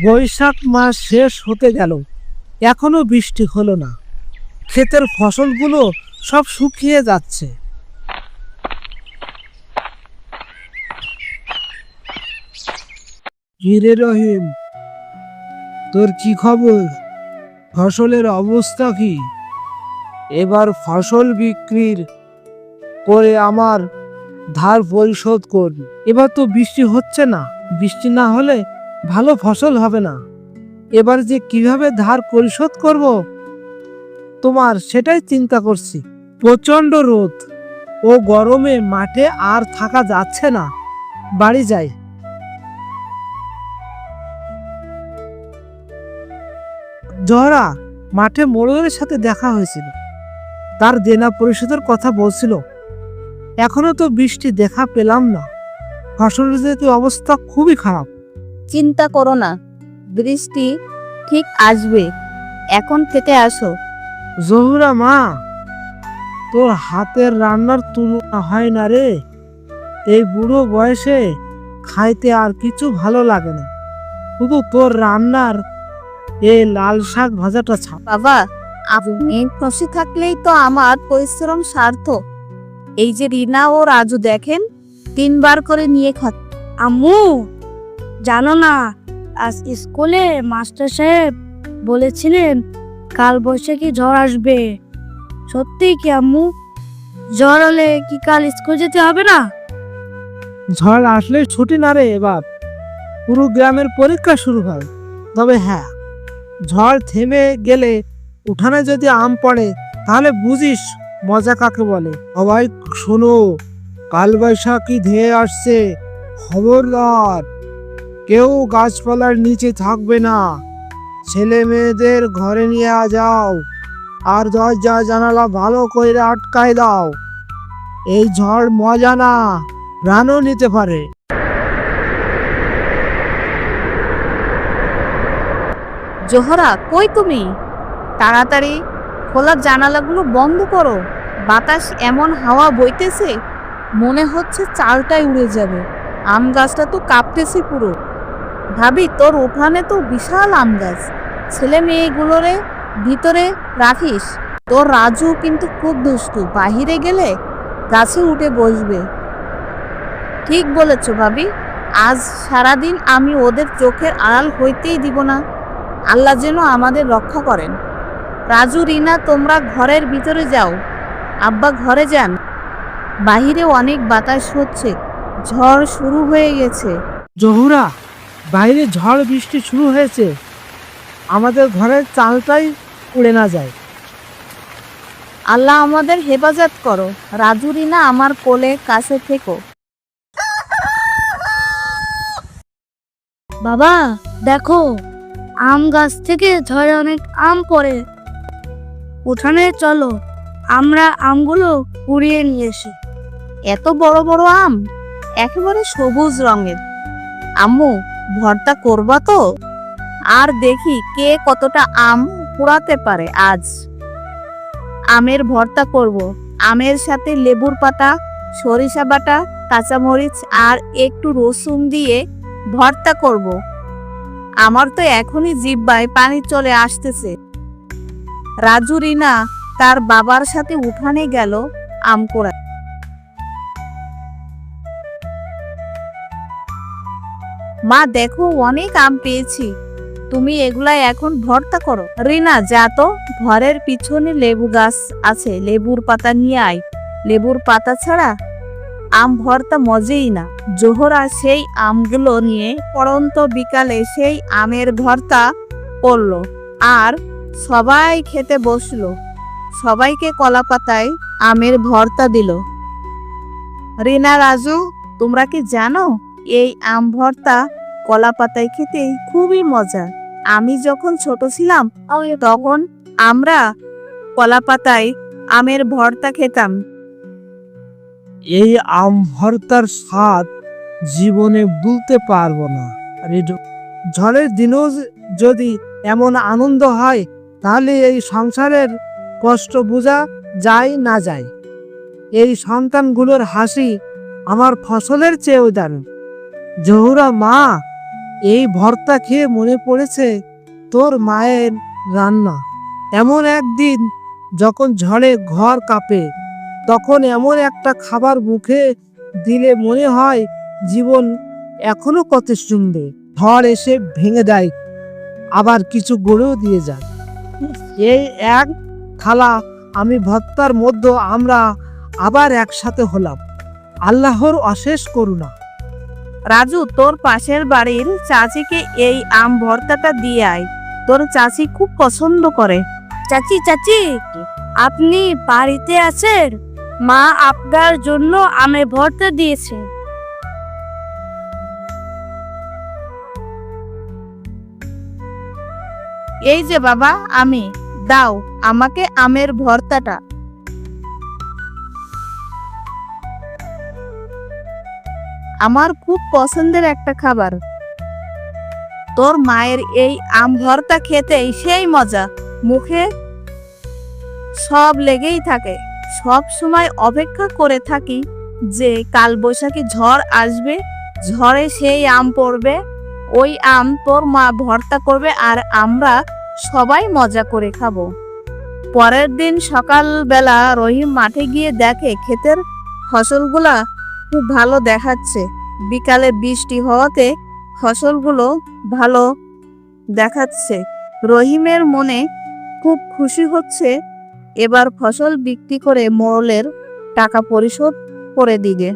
বৈশাখ মাস শেষ হতে গেল, এখনো বৃষ্টি হলো না। ক্ষেতের ফসলগুলো সব শুকিয়ে যাচ্ছে। হিরে রহিম, তোর কি খবর? ফসলের অবস্থা কি? এবার ফসল বিক্রির করে আমার ধার পরিশোধ করবি। এবার তো বৃষ্টি হচ্ছে না, বৃষ্টি না হলে ভালো ফসল হবে না। এবার যে কিভাবে ধার পরিশোধ করব তোমার, সেটাই চিন্তা করছি। প্রচন্ড রোদ ও গরমে মাঠে আর থাকা যাচ্ছে না, বাড়ি যাই। জহরা, মাঠে মোড়লের সাথে দেখা হয়েছিল, তার দেনা পরিশোধের কথা বলছিল। এখনো তো বৃষ্টি দেখা পেলাম না। ফসলের যে অবস্থা খুবই খারাপ। চিন্তা করো না, বৃষ্টি ঠিক আসবে। এখন খেতে আসো। জহুরা মা, তোর হাতের রান্নার তুলনা হয় না রে। এই বুড়ো বয়সে খাইতে আর কিছু ভালো লাগে না, শুধু তোর রান্নার এই লাল শাক ভাজাটা ছাড়া। বাবা, আপনি খুশি থাকলেই তো আমার পরিশ্রম সার্থক। এই যে রিনা ও রাজু দেখেন, 3বার করে নিয়ে খাচ্ছে। আম্মু, জানো না, আজ স্কুলে মাস্টার সাহেব বলেছিলেন কাল বৈশাখী ঝড় আসবে। সত্যি কি আম্মু? ঝড় হলে কি কাল স্কুল যেতে হবে না? ঝড় আসলে ছুটি না রে, এবার পুরো গ্রামের পরীক্ষা শুরু হয়। তবে হ্যাঁ, ঝড় থেমে গেলে উঠানে যদি আম পড়ে তাহলে বুঝিস মজা কাকে বলে। সবাই শোনো, কাল বৈশাখী ধেয়ে আসছে, খবরদার কেউ গাছপালার নিচে থাকবে না। ছেলে মেয়েদের ঘরে নিয়ে যাও, আর দরজা জানালা ভালো করে আটকায় দাও। এই ঝড় মজা না, প্রাণও নিতে পারে। জোহরা, কই তুমি? তাড়াতাড়ি খোলা জানালাগুলো বন্ধ করো। বাতাস এমন হাওয়া বইতেছে, মনে হচ্ছে চালটাই উড়ে যাবে। আম গাছটা তো কাঁপতেছে পুরো। ভাবি, তোর উঠানে তো বিশাল আম গাছ। ছেলে মেয়েগুলোরে ভিতরে রাখিস। তোর রাজু কিন্তু খুব দুষ্টু, বাহিরে গেলে গাছে উঠে বসবে। ঠিক বলেছ ভাবি, আজ সারাদিন আমি ওদের চোখের আড়াল হইতেই দিব না। আল্লাহ যেন আমাদের রক্ষা করেন। রাজু, রিনা, তোমরা ঘরের ভিতরে যাও। আব্বা ঘরে যান। বাহিরে অনেক বাতাস হচ্ছে, ঝড় শুরু হয়ে গেছে। জহুরা, বাইরে ঝড় বৃষ্টি শুরু হয়েছে, আমাদের ঘরের চালটাই উড়ে না যায়। আল্লাহ আমাদের হেফাজত করো। রাজু, রিনা, আমার কোলে কাছে থেকো। বাবা, দেখো, আম গাছ থেকে ঝড়ে অনেক আম পড়ে। উঠানে চলো, আমরা আমগুলো কুড়িয়ে নিয়ে আসি। এত বড় বড় আম, একেবারে সবুজ রঙের। আম্মু, ভর্তা করবা তো? আর দেখি কে কতটা আম কুড়াতে পারে আজ। আমের ভর্তা করব। আমের সাথে লেবুর পাতা, সরিষা বাটা, কাঁচামরিচ আর একটু রসুন দিয়ে ভর্তা করব। আমার তো এখনই জিহ্বায় পানি চলে আসতেছে। রাজু, রিনা তার বাবার সাথে উঠানে গেল আম কুড়াতে। মা দেখো, অনেক আম পেয়েছি, তুমি এগুলা এখন ভর্তা করো। রিনা, যা তো, ঘরের পিছনে লেবু গাছ আছে, লেবুর পাতা নিয়ে আয়। লেবুর পাতা ছাড়া আম ভর্তা মজেই না। জোহরা সেই আমগুলো নিয়ে পড়ন্ত বিকালে সেই আমের ভর্তা করলো, আর সবাই খেতে বসলো। সবাইকে কলা পাতায় আমের ভর্তা দিল। রিনা, রাজু, তোমরা কি জানো এই আম ভর্তা কলা পাতায় খেতে খুবই মজা। আমি যখন ছোট ছিলাম তখন আমরা কলা পাতায় আমের ভর্তা খেতাম। এই আম ভর্তার স্বাদ জীবনে ভুলতে পারবো না। ঝড়ের দিনেও যদি এমন আনন্দ হয়, তাহলে এই সংসারের কষ্ট বোঝা যায় না যায়। এই সন্তানগুলোর হাসি আমার ফসলের চেয়েও দারুণ। জহুরা মা, এই ভর্তা খেয়ে মনে পড়েছে তোর মায়ের রান্না। এমন একদিন যখন ঝড়ে ঘর কাঁপে, তখন এমন একটা খাবার মুখে দিলে মনে হয় জীবন এখনো কত সুন্দর। ঝড় এসে ভেঙে দেয়, আবার কিছু গড়েও দিয়ে যায়। এই এক থালা আমি ভর্তার মধ্যে আমরা আবার একসাথে হলাম। আল্লাহর অশেষ করুণা। রাজু, তোর পাশের বাড়ির চাচিকে এই আম ভর্তাটা দিয়ে আয়, তোর চাচি খুব পছন্দ করে। চাচি চাচি, আপনি বাড়িতে আছেন? মা আপনার জন্য আমের ভর্তা দিয়েছে। এই যে বাবা, আমি দাও আমাকে আমের ভর্তাটা। আমার খুব পছন্দের একটা খাবার। তোর মায়ের এই আম ভর্তা খেতেই সেই মজা, মুখে সব লেগেই থাকে। সব সময় অপেক্ষা করে থাকি যে কাল বৈশাখী ঝড় আসবে, ঝড়ে সেই আম পড়বে, ওই আম তোর মা ভর্তা করবে আর আমরা সবাই মজা করে খাবো। পরের দিন সকালবেলা রহিম মাঠে গিয়ে দেখে ক্ষেতের ফসলগুলা খুব ভালো দেখাচ্ছে। বিকালে বৃষ্টি হওয়াতে ফসলগুলো ভালো দেখাচ্ছে। রহিমের মনে খুব খুশি হচ্ছে, এবার ফসল বিক্রি করে মোড়লের টাকা পরিশোধ করে দিবে।